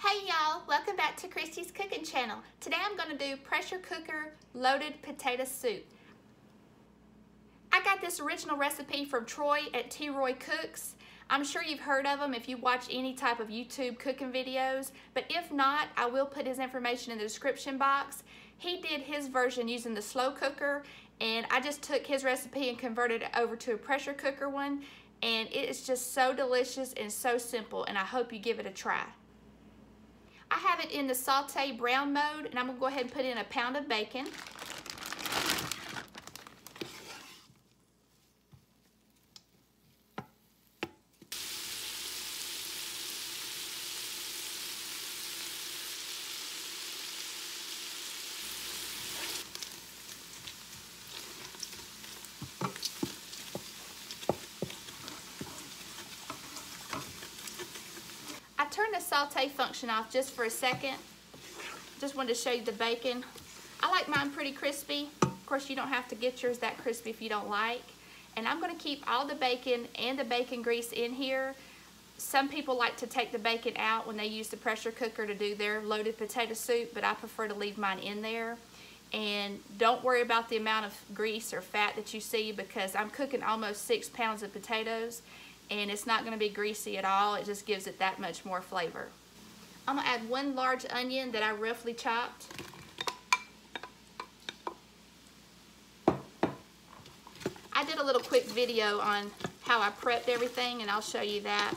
Hey y'all, welcome back to Christy's Cooking Channel. Today I'm going to do pressure cooker loaded potato soup. I got this original recipe from Troy at T. Roy Cooks. I'm sure you've heard of him if you watch any type of YouTube cooking videos, but if not, I will put his information in the description box. He did his version using the slow cooker, and I just took his recipe and converted it over to a pressure cooker one, and it is just so delicious and so simple, and I hope you give it a try. I have it in the saute brown mode, and I'm going to go ahead and put in a pound of bacon. Turn the saute function off just for a second. Just wanted to show you the bacon. I like mine pretty crispy. Of course, you don't have to get yours that crispy if you don't like. And I'm going to keep all the bacon and the bacon grease in here. Some people like to take the bacon out when they use the pressure cooker to do their loaded potato soup, but I prefer to leave mine in there. And don't worry about the amount of grease or fat that you see, because I'm cooking almost 6 pounds of potatoes, and it's not going to be greasy at all. It just gives it that much more flavor. I'm going to add 1 large onion that I roughly chopped. I did a little quick video on how I prepped everything, and I'll show you that.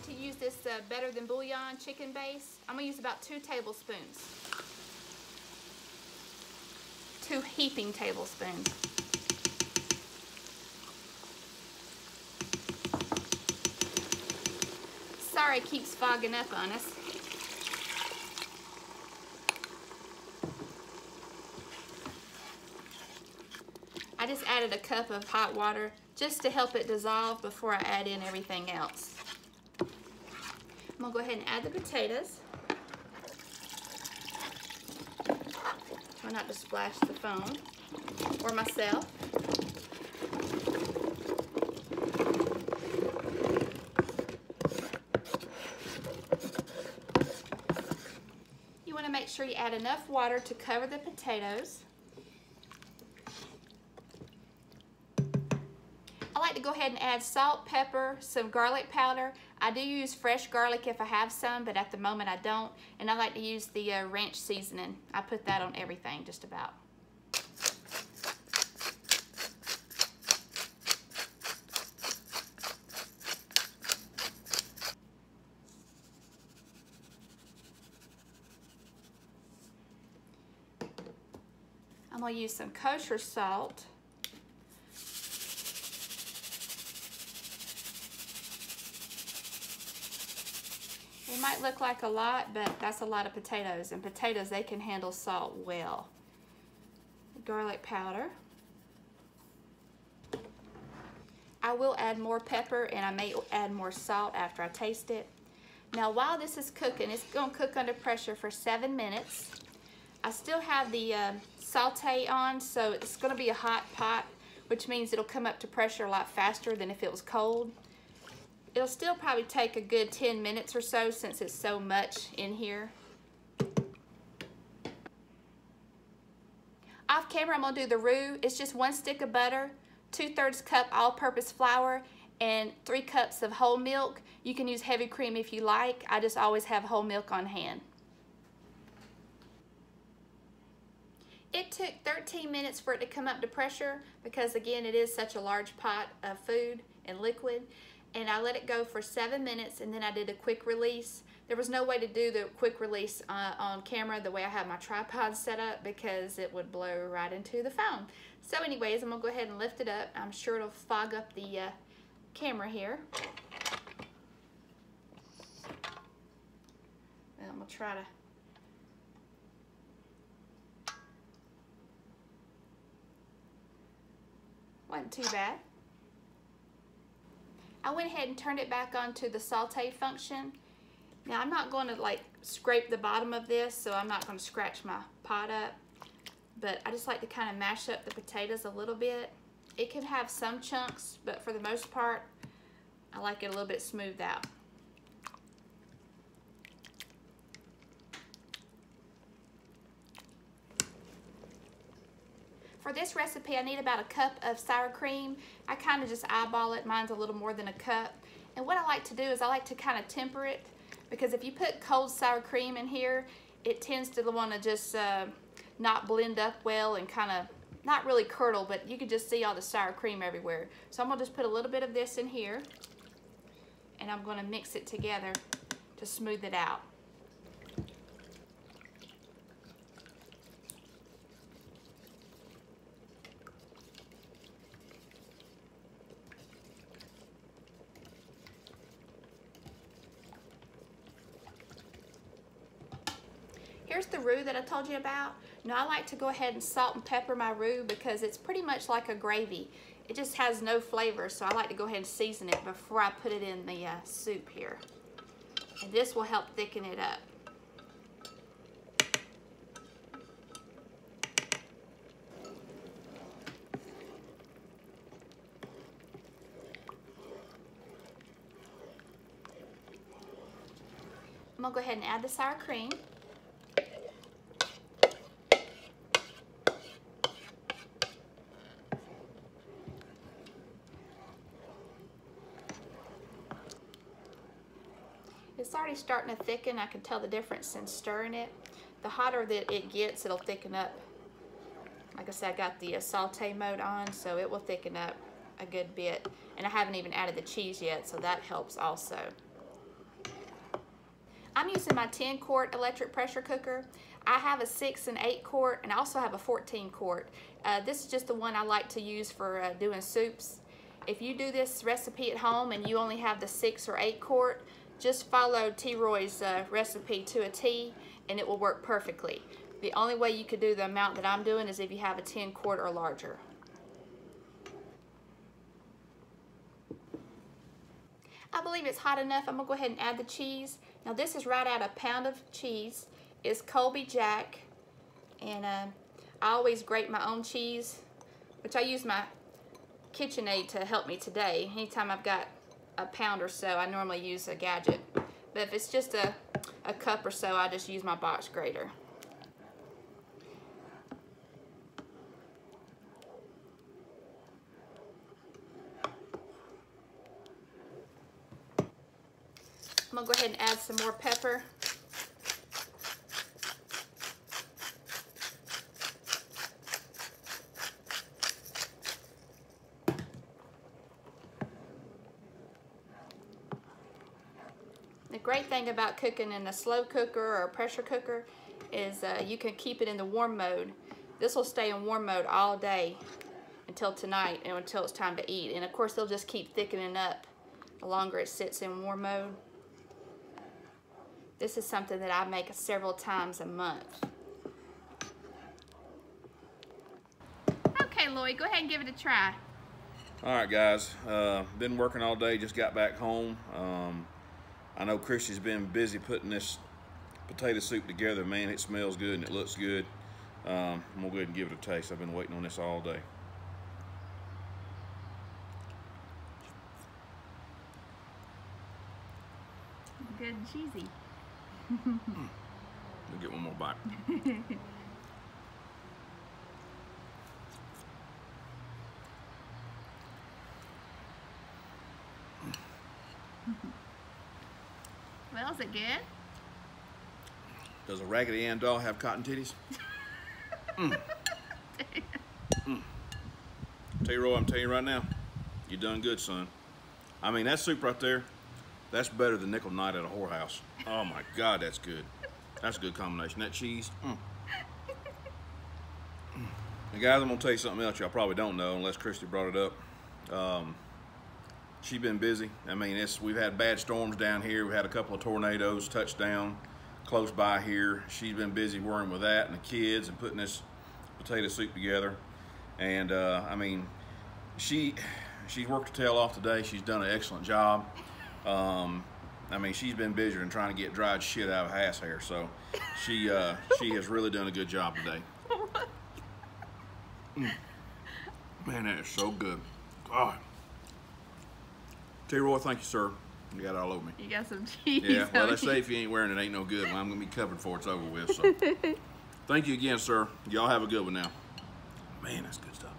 To use this Better Than Bouillon chicken base. I'm going to use about 2 tablespoons. 2 heaping tablespoons. Sorry, it keeps fogging up on us. I just added a cup of hot water just to help it dissolve before I add in everything else. I'm going to go ahead and add the potatoes. Try not to splash the phone or myself. You want to make sure you add enough water to cover the potatoes. I like to go ahead and add salt, pepper, some garlic powder. I do use fresh garlic if I have some, but at the moment I don't. And I like to use the ranch seasoning. I put that on everything, just about. I'm going to use some kosher salt. might look like a lot, but that's a lot of potatoes, and potatoes, they can handle salt well. Garlic powder. I will add more pepper, and I may add more salt after I taste it. Now while this is cooking, it's going to cook under pressure for 7 minutes. I still have the saute on, so it's going to be a hot pot, which means it'll come up to pressure a lot faster than if it was cold. It'll still probably take a good 10 minutes or so since it's so much in here. Off camera, I'm going to do the roux. It's just 1 stick of butter, 2/3 cup all-purpose flour, and 3 cups of whole milk. You can use heavy cream if you like. I just always have whole milk on hand. It took 13 minutes for it to come up to pressure because, again, it is such a large pot of food and liquid. And I let it go for 7 minutes, and then I did a quick release. There was no way to do the quick release on camera the way I have my tripod set up because it would blow right into the phone. So anyways, I'm going to go ahead and lift it up. I'm sure it'll fog up the camera here. And I'm going to try to... Wasn't too bad. I went ahead and turned it back onto the saute function. Now I'm not going to like scrape the bottom of this, so I'm not going to scratch my pot up. But I just like to kind of mash up the potatoes a little bit. It can have some chunks, but for the most part, I like it a little bit smoothed out. For this recipe, I need about a cup of sour cream. I kind of just eyeball it. Mine's a little more than a cup. And what I like to do is I like to kind of temper it, because if you put cold sour cream in here, it tends to want to just not blend up well and kind of not really curdle, but you can just see all the sour cream everywhere. So I'm going to just put a little bit of this in here, and I'm going to mix it together to smooth it out. Here's the roux that I told you about. Now I like to go ahead and salt and pepper my roux because it's pretty much like a gravy. It just has no flavor, so I like to go ahead and season it before I put it in the soup here. And this will help thicken it up. I'm gonna go ahead and add the sour cream. It's already starting to thicken. I can tell the difference in stirring it. The hotter that it gets, it'll thicken up. Like I said, I got the saute mode on, so it will thicken up a good bit. And I haven't even added the cheese yet, so that helps also. I'm using my 10-quart electric pressure cooker. I have a 6 and 8 quart, and I also have a 14 quart. This is just the one I like to use for doing soups. If you do this recipe at home and you only have the 6 or 8 quart, just follow T. Roy's recipe to a T, and it will work perfectly. The only way you could do the amount that I'm doing is if you have a 10 quart or larger. I believe it's hot enough. I'm gonna go ahead and add the cheese. Now this is right out a pound of cheese. It's Colby Jack, and I always grate my own cheese, which I use my KitchenAid to help me today. Anytime I've got a pound or so, I normally use a gadget. But if it's just a cup or so, I just use my box grater. I'm gonna go ahead and add some more pepper. The great thing about cooking in a slow cooker or a pressure cooker is you can keep it in the warm mode. This will stay in warm mode all day until tonight and until it's time to eat. And of course, they'll just keep thickening up the longer it sits in warm mode. This is something that I make several times a month. Okay, Lloyd, go ahead and give it a try. All right, guys. Been working all day, just got back home. I know Christy's been busy putting this potato soup together. Man, it smells good and it looks good. I'm gonna go ahead and give it a taste. I've been waiting on this all day. Good and cheesy. We'll get one more bite. Well, is it good? Does a Raggedy Ann doll have cotton titties? Tell you, Roy, I'm telling you right now, you done good, son. I mean, that soup right there, that's better than nickel night at a whorehouse. Oh my God, that's good. That's a good combination. That cheese. And guys, I'm gonna tell you something else y'all probably don't know unless Christy brought it up. She's been busy. I mean, we've had bad storms down here. We had a couple of tornadoes touch down close by here. She's been busy worrying with that and the kids and putting this potato soup together. And I mean, she's worked her tail off today. She's done an excellent job. I mean, she's been busier than trying to get dried shit out of ass hair. So she has really done a good job today. Man, that is so good. Oh. Tell you, Roy, thank you, sir. You got it all over me. You got some cheese. Yeah, well, they say if you ain't wearing it, ain't no good. Well, I'm going to be covered before it's over with. So, thank you again, sir. Y'all have a good one now. Man, that's good stuff.